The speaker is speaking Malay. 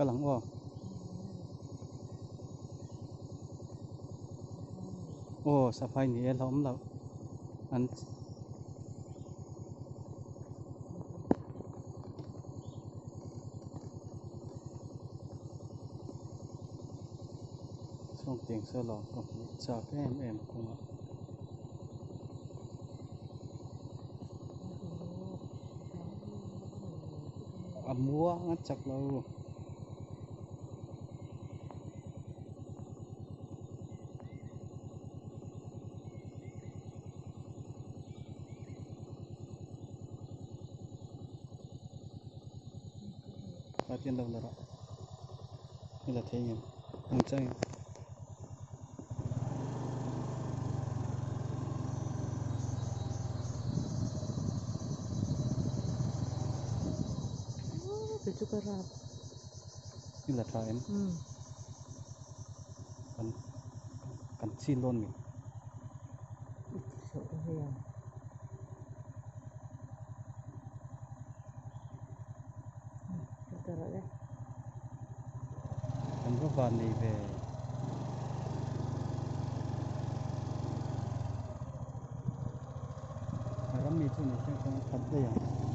กำลังอ้อโอ้สะพายนี่ล้อมแล้วอันช่องเตียงเสื้อหลอกก็จากแอมคงอ่ะมัวงัดจักเราlatihan daw lara nilatay yun ang chay itu kerap nilatrain kan silon ni kan roban ni be aram mi tu ni kan kan da yang